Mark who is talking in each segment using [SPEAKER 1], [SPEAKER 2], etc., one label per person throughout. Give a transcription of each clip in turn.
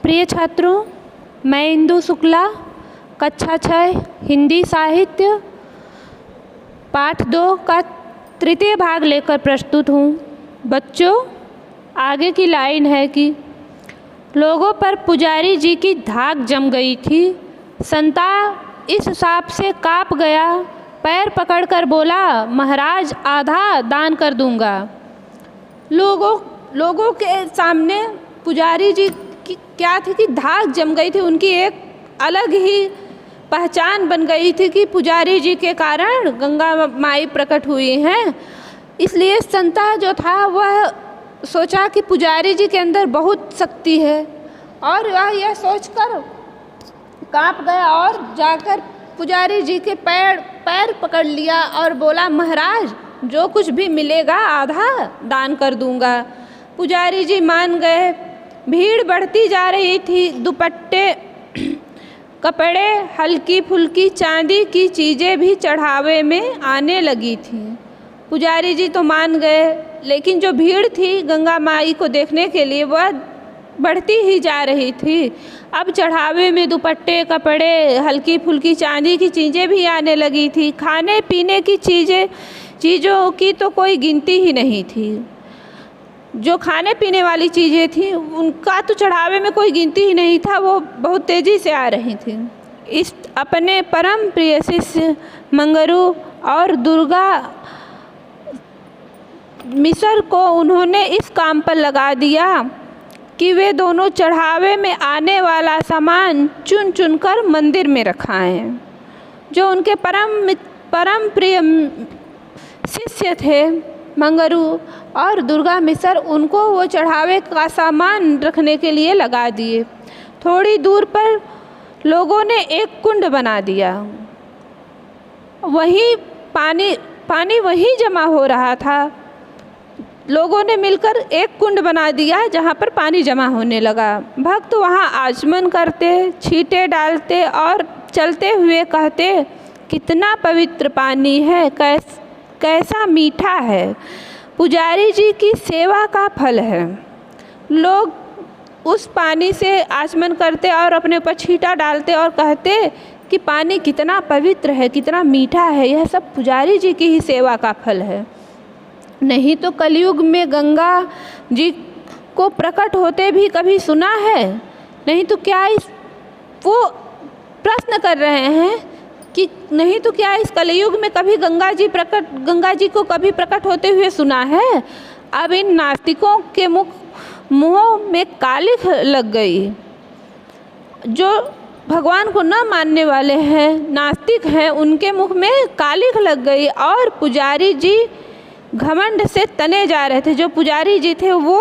[SPEAKER 1] प्रिय छात्रों, मैं इंदु शुक्ला कक्षा 6 हिंदी साहित्य पाठ 2 का तृतीय भाग लेकर प्रस्तुत हूँ। बच्चों, आगे की लाइन है कि लोगों पर पुजारी जी की धाक जम गई थी। संता इस साप से काँप गया, पैर पकड़कर बोला, महाराज आधा दान कर दूंगा। लोगों के सामने पुजारी जी की क्या थी कि धाक जम गई थी। उनकी एक अलग ही पहचान बन गई थी कि पुजारी जी के कारण गंगा माई प्रकट हुई हैं। इसलिए संता जो था वह सोचा कि पुजारी जी के अंदर बहुत शक्ति है और वह यह सोचकर काँप गया और जाकर पुजारी जी के पैर पकड़ लिया और बोला, महाराज जो कुछ भी मिलेगा आधा दान कर दूंगा। पुजारी जी मान गए। भीड़ बढ़ती जा रही थी। दुपट्टे, कपड़े, हल्की फुल्की चांदी की चीज़ें भी चढ़ावे में आने लगी थी। पुजारी जी तो मान गए, लेकिन जो भीड़ थी गंगा माई को देखने के लिए वह बढ़ती ही जा रही थी। अब चढ़ावे में दुपट्टे, कपड़े, हल्की फुल्की चांदी की चीज़ें भी आने लगी थी। खाने पीने की चीज़ों की तो कोई गिनती ही नहीं थी। जो खाने पीने वाली चीज़ें थी उनका तो चढ़ावे में कोई गिनती ही नहीं था, वो बहुत तेज़ी से आ रही थी। इस अपने परम प्रिय शिष्य मंगरू और दुर्गा मिसर को उन्होंने इस काम पर लगा दिया कि वे दोनों चढ़ावे में आने वाला सामान चुन चुन कर मंदिर में रखाएं। जो उनके परम प्रिय शिष्य थे मंगरू और दुर्गा मिसर, उनको वो चढ़ावे का सामान रखने के लिए लगा दिए। थोड़ी दूर पर लोगों ने एक कुंड बना दिया। वही पानी वहीं जमा हो रहा था। लोगों ने मिलकर एक कुंड बना दिया जहाँ पर पानी जमा होने लगा। भक्त वहाँ आचमन करते, छींटे डालते और चलते हुए कहते, कितना पवित्र पानी है, कैसा मीठा है, पुजारी जी की सेवा का फल है। लोग उस पानी से आचमन करते और अपने ऊपर छींटा डालते और कहते कि पानी कितना पवित्र है, कितना मीठा है, यह सब पुजारी जी की ही सेवा का फल है। नहीं तो कलयुग में गंगा जी को प्रकट होते भी कभी सुना है? नहीं तो क्या वो प्रश्न कर रहे हैं कि नहीं तो क्या इस कलयुग में कभी गंगा जी को कभी प्रकट होते हुए सुना है? अब इन नास्तिकों के मुंहों में कालिख लग गई। जो भगवान को न मानने वाले हैं, नास्तिक हैं, उनके मुख में कालिख लग गई और पुजारी जी घमंड से तने जा रहे थे। जो पुजारी जी थे वो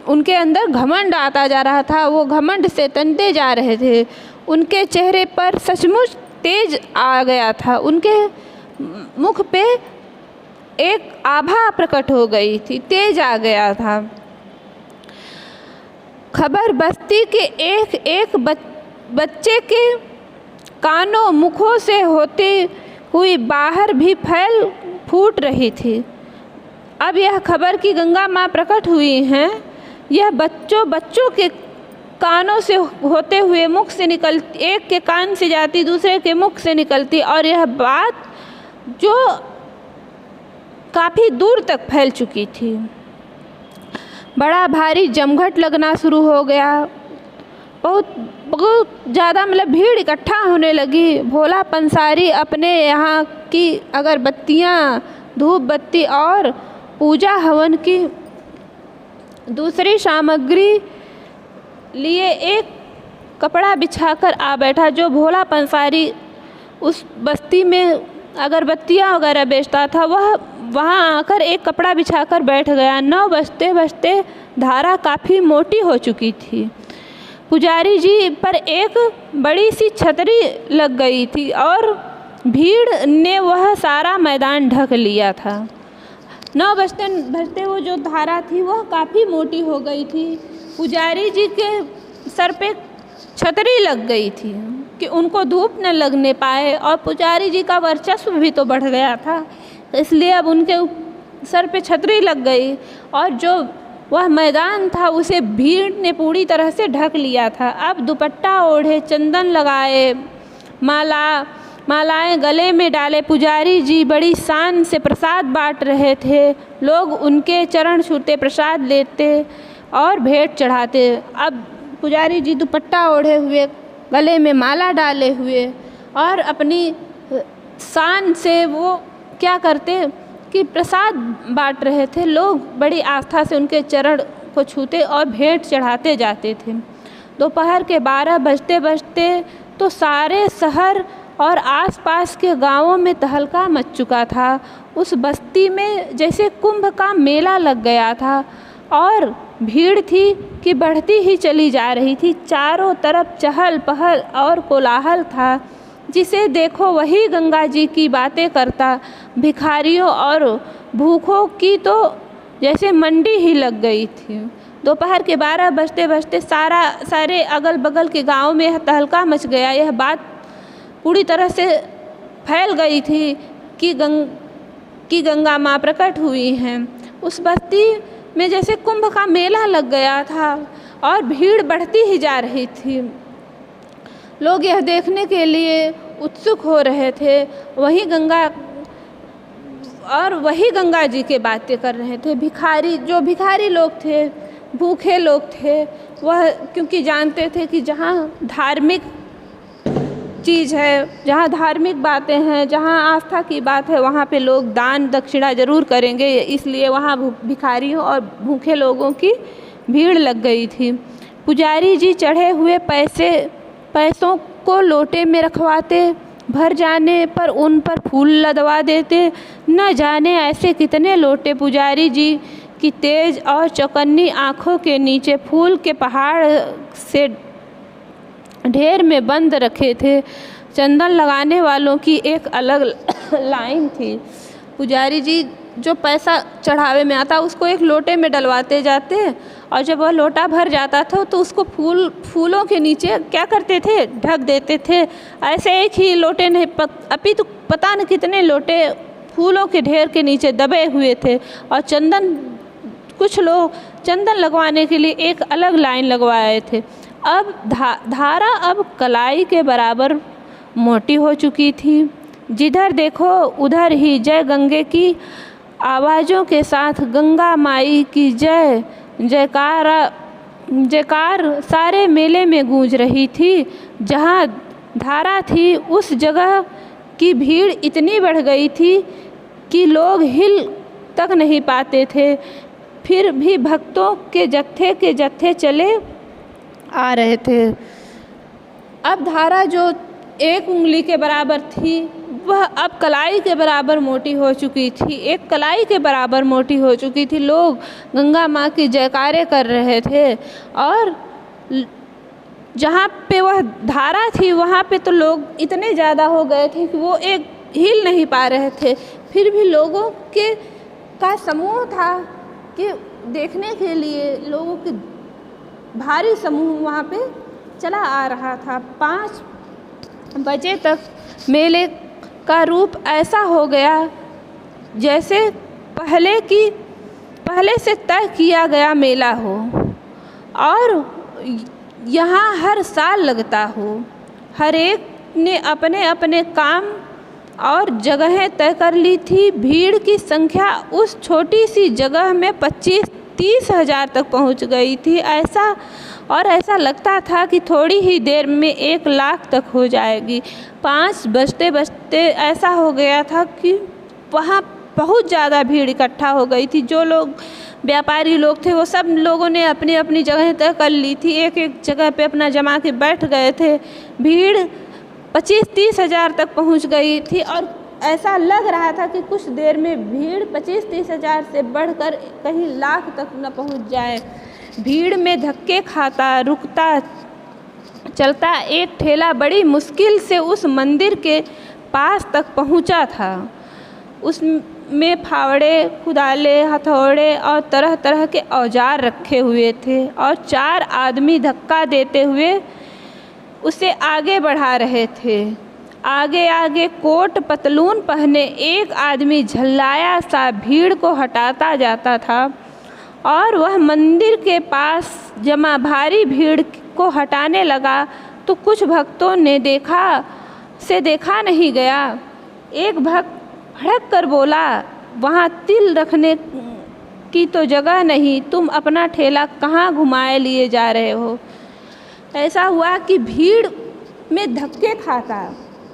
[SPEAKER 1] उनके अंदर घमंड आता जा रहा था, वो घमंड से तनते जा रहे थे। उनके चेहरे पर सचमुच तेज आ गया था। उनके मुख पे एक आभा प्रकट हो गई थी, तेज आ गया था। खबर बस्ती के एक बच्चे के कानों मुखों से होती हुई बाहर भी फूट रही थी। अब यह खबर कि गंगा माँ प्रकट हुई हैं, यह बच्चों के कानों से होते हुए मुख से निकलती, एक के कान से जाती दूसरे के मुख से निकलती, और यह बात जो काफ़ी दूर तक फैल चुकी थी। बड़ा भारी जमघट लगना शुरू हो गया। बहुत ज़्यादा भीड़ इकट्ठा होने लगी। भोला पंसारी अपने यहाँ की अगरबत्तियाँ, धूप बत्ती और पूजा हवन की दूसरी सामग्री लिए एक कपड़ा बिछाकर आ बैठा। जो भोला पंसारी उस बस्ती में अगरबत्तियाँ वगैरह बेचता था, वह वहाँ आकर एक कपड़ा बिछाकर बैठ गया। 9 बजते बजते धारा काफ़ी मोटी हो चुकी थी। पुजारी जी पर एक बड़ी सी छतरी लग गई थी और भीड़ ने वह सारा मैदान ढक लिया था। 9 बजते वो जो धारा थी वह काफ़ी मोटी हो गई थी। पुजारी जी के सर पे छतरी लग गई थी कि उनको धूप न लगने पाए, और पुजारी जी का वर्चस्व भी तो बढ़ गया था, इसलिए अब उनके सर पे छतरी लग गई। और जो वह मैदान था उसे भीड़ ने पूरी तरह से ढक लिया था। अब दुपट्टा ओढ़े, चंदन लगाए, मालाएं गले में डाले पुजारी जी बड़ी शान से प्रसाद बांट रहे थे। लोग उनके चरण छूते, प्रसाद लेते और भेंट चढ़ाते। अब पुजारी जी दुपट्टा ओढ़े हुए, गले में माला डाले हुए और अपनी शान से वो क्या करते कि प्रसाद बांट रहे थे। लोग बड़ी आस्था से उनके चरण को छूते और भेंट चढ़ाते जाते थे। दोपहर के 12 बजते बजते तो सारे शहर और आसपास के गांवों में तहलका मच चुका था। उस बस्ती में जैसे कुंभ का मेला लग गया था और भीड़ थी कि बढ़ती ही चली जा रही थी। चारों तरफ चहल पहल और कोलाहल था। जिसे देखो वही गंगा जी की बातें करता। भिखारियों और भूखों की तो जैसे मंडी ही लग गई थी। दोपहर के 12 बजते बजते सारे अगल बगल के गांव में तहलका मच गया। यह बात पूरी तरह से फैल गई थी कि गंगा माँ प्रकट हुई हैं। उस बस्ती में जैसे कुंभ का मेला लग गया था और भीड़ बढ़ती ही जा रही थी। लोग यह देखने के लिए उत्सुक हो रहे थे। वही गंगा जी के बातें कर रहे थे। भिखारी लोग थे, भूखे लोग थे, वह क्योंकि जानते थे कि जहाँ धार्मिक चीज़ है, जहाँ धार्मिक बातें हैं, जहाँ आस्था की बात है, वहाँ पे लोग दान दक्षिणा ज़रूर करेंगे। इसलिए वहाँ भिखारियों और भूखे लोगों की भीड़ लग गई थी। पुजारी जी चढ़े हुए पैसों को लोटे में रखवाते, भर जाने पर उन पर फूल लदवा देते। न जाने ऐसे कितने लोटे पुजारी जी की तेज और चौकन्नी आँखों के नीचे फूल के पहाड़ से ढेर में बंद रखे थे। चंदन लगाने वालों की एक अलग लाइन थी। पुजारी जी जो पैसा चढ़ावे में आता उसको एक लोटे में डलवाते जाते और जब वह लोटा भर जाता था तो उसको फूलों के नीचे क्या करते थे, ढक देते थे। ऐसे एक ही लोटे नहीं अपितु पता न कितने लोटे फूलों के ढेर के नीचे दबे हुए थे। और कुछ लोग चंदन लगवाने के लिए एक अलग लाइन लगवाए थे। अब धारा अब कलाई के बराबर मोटी हो चुकी थी। जिधर देखो उधर ही जय गंगे की आवाज़ों के साथ गंगा माई की जयकार सारे मेले में गूंज रही थी। जहाँ धारा थी उस जगह की भीड़ इतनी बढ़ गई थी कि लोग हिल तक नहीं पाते थे। फिर भी भक्तों के जत्थे चले आ रहे थे। अब धारा जो एक उंगली के बराबर थी वह अब कलाई के बराबर मोटी हो चुकी थी, एक कलाई के बराबर मोटी हो चुकी थी। लोग गंगा माँ की जयकारे कर रहे थे और जहाँ पे वह धारा थी वहाँ पे तो लोग इतने ज़्यादा हो गए थे कि वो एक हिल नहीं पा रहे थे। फिर भी लोगों का समूह था कि देखने के लिए लोगों के भारी समूह वहाँ पे चला आ रहा था। 5 बजे तक मेले का रूप ऐसा हो गया जैसे पहले से तय किया गया मेला हो और यहाँ हर साल लगता हो। हर एक ने अपने अपने काम और जगहें तय कर ली थी। भीड़ की संख्या उस छोटी सी जगह में 25-30 हज़ार तक पहुँच गई थी। ऐसा लगता था कि थोड़ी ही देर में 1 लाख तक हो जाएगी। 5 बजते बजते ऐसा हो गया था कि वहाँ बहुत ज़्यादा भीड़ इकट्ठा हो गई थी। जो लोग व्यापारी लोग थे वो सब लोगों ने अपनी अपनी जगह तय कर ली थी, एक जगह पे अपना जमा के बैठ गए थे। भीड़ 25-30 हज़ार तक पहुँच गई थी और ऐसा लग रहा था कि कुछ देर में भीड़ 25-30 हज़ार से बढ़कर कहीं लाख तक न पहुँच जाए। भीड़ में धक्के खाता रुकता चलता एक ठेला बड़ी मुश्किल से उस मंदिर के पास तक पहुंचा था। उसमें फावड़े, कुदाले, हथौड़े और तरह तरह के औजार रखे हुए थे और 4 आदमी धक्का देते हुए उसे आगे बढ़ा रहे थे। आगे आगे कोट पतलून पहने एक आदमी झल्लाया सा भीड़ को हटाता जाता था और वह मंदिर के पास जमा भारी भीड़ को हटाने लगा तो कुछ भक्तों ने देखा नहीं गया। एक भक्त भड़क कर बोला, वहाँ तिल रखने की तो जगह नहीं, तुम अपना ठेला कहाँ घुमाए लिए जा रहे हो। ऐसा हुआ कि भीड़ में धक्के खाता,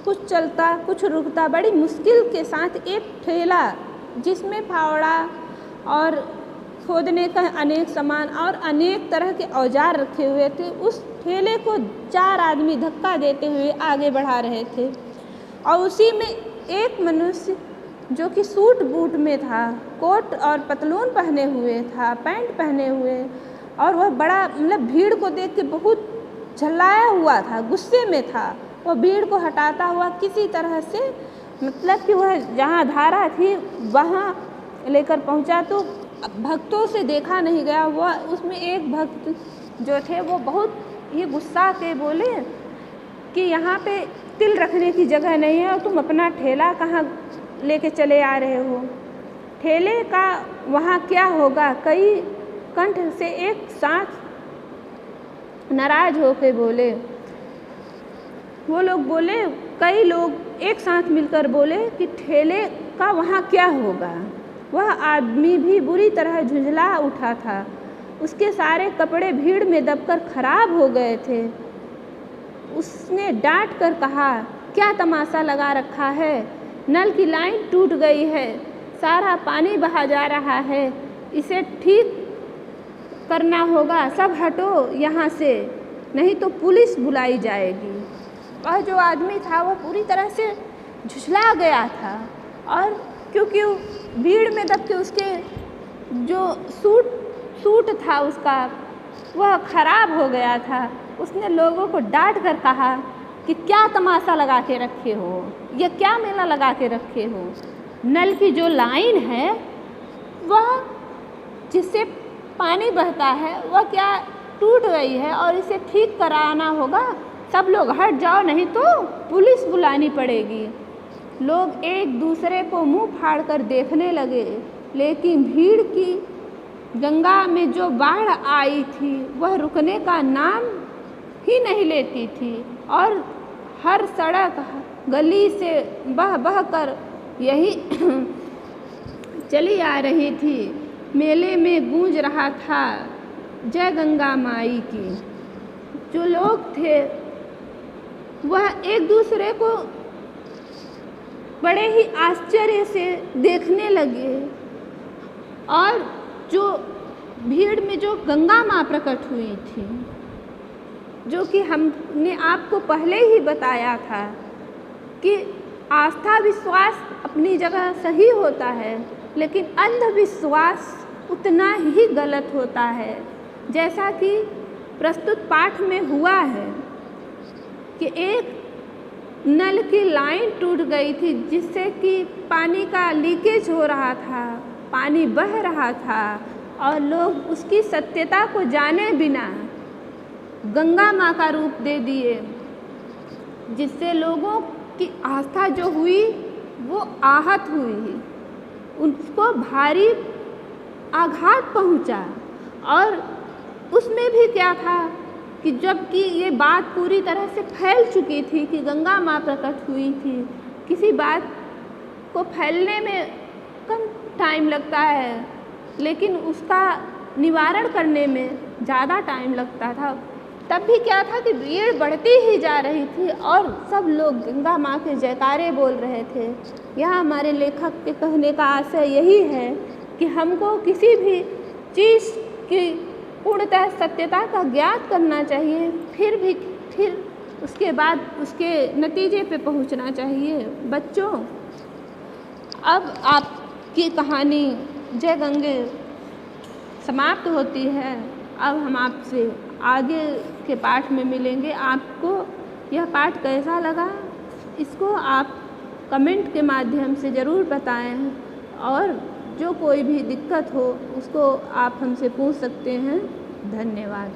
[SPEAKER 1] कुछ चलता कुछ रुकता, बड़ी मुश्किल के साथ एक ठेला जिसमें फावड़ा और खोदने का अनेक सामान और अनेक तरह के औजार रखे हुए थे, उस ठेले को 4 आदमी धक्का देते हुए आगे बढ़ा रहे थे। और उसी में एक मनुष्य जो कि सूट बूट में था, कोट और पतलून पहने हुए था, पैंट पहने हुए, और वह बड़ा भीड़ को देख के बहुत झल्लाया हुआ था, गुस्से में था। वह भीड़ को हटाता हुआ किसी तरह से कि वह जहाँ धारा थी वहाँ लेकर पहुँचा तो भक्तों से देखा नहीं गया। वह उसमें एक भक्त जो थे वो बहुत ये गुस्सा के बोले कि यहाँ पे तिल रखने की जगह नहीं है और तुम अपना ठेला कहाँ लेके चले आ रहे हो। ठेले का वहाँ क्या होगा। कई कंठ से एक साथ नाराज होकर बोले, वो लोग बोले, कई लोग एक साथ मिलकर बोले कि ठेले का वहाँ क्या होगा। वह आदमी भी बुरी तरह झुंझला उठा था, उसके सारे कपड़े भीड़ में दबकर खराब हो गए थे। उसने डांट कर कहा, क्या तमाशा लगा रखा है, नल की लाइन टूट गई है, सारा पानी बहा जा रहा है, इसे ठीक करना होगा, सब हटो यहाँ से, नहीं तो पुलिस बुलाई जाएगी। वह जो आदमी था वह पूरी तरह से झुझला गया था और क्योंकि भीड़ में दब के उसके जो सूट था उसका वह खराब हो गया था। उसने लोगों को डांट कर कहा कि क्या तमाशा लगा के रखे हो, ये क्या मेला लगा के रखे हो। नल की जो लाइन है वह जिससे पानी बहता है वह क्या टूट गई है और इसे ठीक कराना होगा, सब लोग हट जाओ नहीं तो पुलिस बुलानी पड़ेगी। लोग एक दूसरे को मुंह फाड़ कर देखने लगे, लेकिन भीड़ की गंगा में जो बाढ़ आई थी वह रुकने का नाम ही नहीं लेती थी और हर सड़क गली से बह बह कर यही चली आ रही थी। मेले में गूंज रहा था जय गंगा माई की। जो लोग थे वह एक दूसरे को बड़े ही आश्चर्य से देखने लगे और जो भीड़ में जो गंगा माँ प्रकट हुई थी, जो कि हमने आपको पहले ही बताया था कि आस्था विश्वास अपनी जगह सही होता है, लेकिन अंधविश्वास उतना ही गलत होता है। जैसा कि प्रस्तुत पाठ में हुआ है कि एक नल की लाइन टूट गई थी जिससे कि पानी का लीकेज हो रहा था, पानी बह रहा था और लोग उसकी सत्यता को जाने बिना गंगा माँ का रूप दे दिए, जिससे लोगों की आस्था जो हुई वो आहत हुई, उसको भारी आघात पहुँचा। और उसमें भी क्या था कि जबकि ये बात पूरी तरह से फैल चुकी थी कि गंगा माँ प्रकट हुई थी, किसी बात को फैलने में कम टाइम लगता है लेकिन उसका निवारण करने में ज़्यादा टाइम लगता था। तब भी क्या था कि भीड़ बढ़ती ही जा रही थी और सब लोग गंगा माँ के जयकारे बोल रहे थे। यहाँ हमारे लेखक के कहने का आशय यही है कि हमको किसी भी चीज़ की पूर्णतः सत्यता का ज्ञात करना चाहिए, फिर उसके बाद उसके नतीजे पे पहुंचना चाहिए। बच्चों, अब आपकी कहानी जय गंगे समाप्त होती है। अब हम आपसे आगे के पाठ में मिलेंगे। आपको यह पाठ कैसा लगा इसको आप कमेंट के माध्यम से ज़रूर बताएं और जो कोई भी दिक्कत हो उसको आप हमसे पूछ सकते हैं। धन्यवाद।